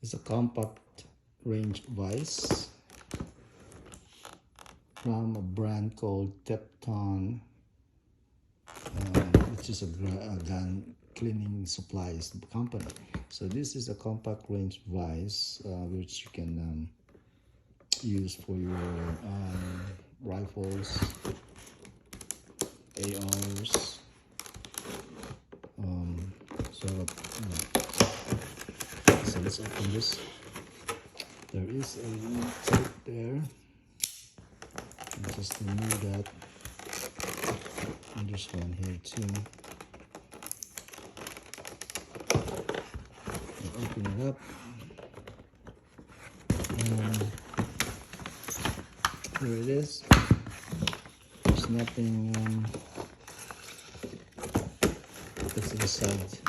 It's a compact range vise from a brand called Tipton, which is a gun cleaning supplies company. So this is a compact range vise which you can use for your rifles, ARs. So let's open this. There is a tape there. Just remove that. And there's one here too. And open it up. And here it is. There's nothing that's inside,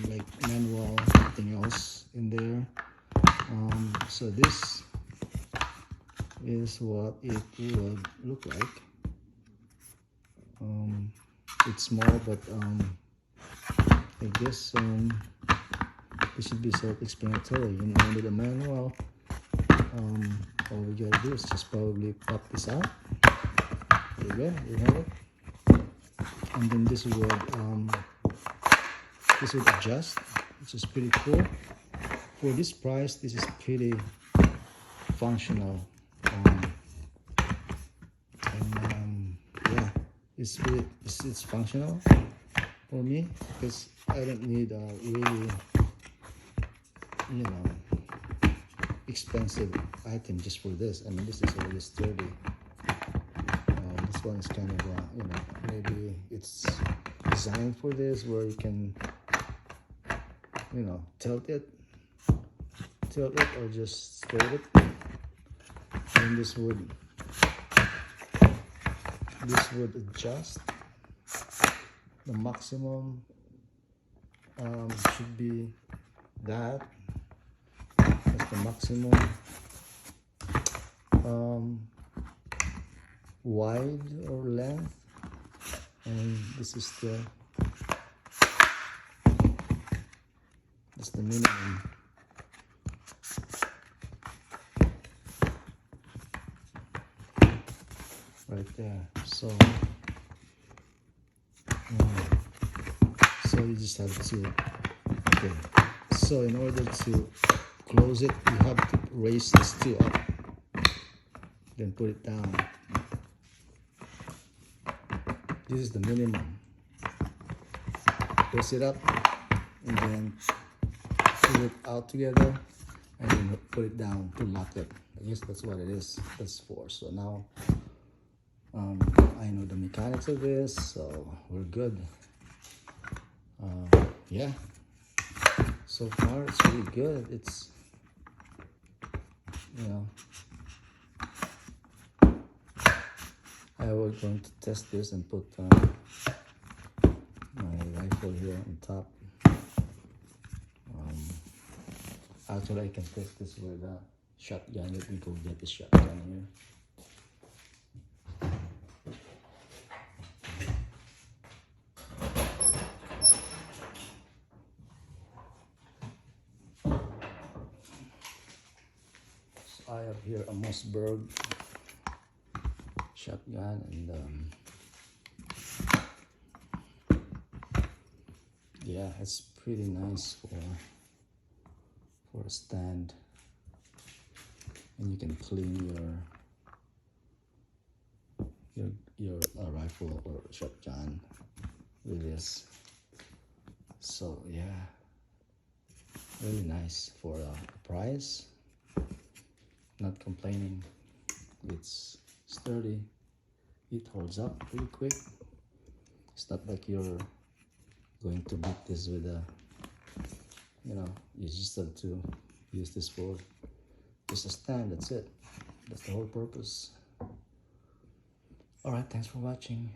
like manual, nothing else in there. So this is what it would look like. It's small, but I guess this should be self-explanatory. You know, under the manual, all we gotta do is just probably pop this out. There you go, you have it. And then this would adjust, which is pretty cool. For this price, this is pretty functional. Yeah, it's functional for me because I don't need a really, you know, expensive item just for this. I mean, this is already sturdy. This one is kind of, you know, maybe it's designed for this where you can, you know, tilt it or just straight it. And this would adjust. The maximum should be that. That's the maximum wide or length, and this is the minimum. Right there. So you just have to, okay, so in order to close it, you have to raise this two up, then put it down. This is the minimum. Raise it up and then pull it out together and then put it down to lock it. I guess that's what it is. That's for. So now I know the mechanics of this, so we're good. Yeah, so far it's really good. It's, you know, I was going to test this and put my rifle here on top. Actually, I can test this with a shotgun. Let me go get the shotgun here. I have here a Mossberg shotgun, and yeah, it's pretty nice for a stand, and you can clean your rifle or shotgun with this. So yeah, really nice for a price. Not complaining. It's sturdy. It holds up pretty quick. It's not like you're going to beat this with a, you know, you just have to use this for just a stand. That's it. That's the whole purpose. All right, thanks for watching.